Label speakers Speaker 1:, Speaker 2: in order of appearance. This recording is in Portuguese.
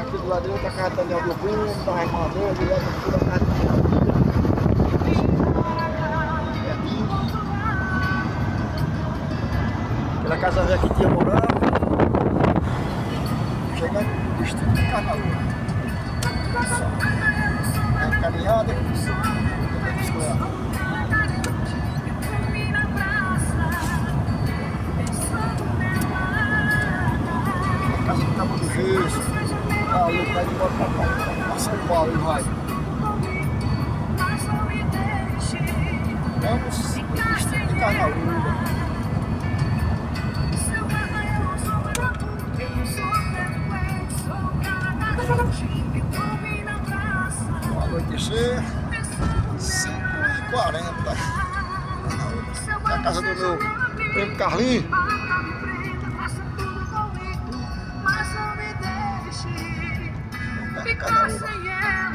Speaker 1: aqui do lado de outra casa Daniel do Bruno, da irmã dele, e essa aqui da casa Daniel. Aquela casa velha que tinha morando, chegando no distrito de Carnaúba. É caminhada, a casa do Cabo do Gesso, ali vai de volta para São Paulo e vai. Vamos no distrito de Carnaúba. Ao anoitecer, 5h40. Na casa do meu primo Carlinhos. Carnaúba.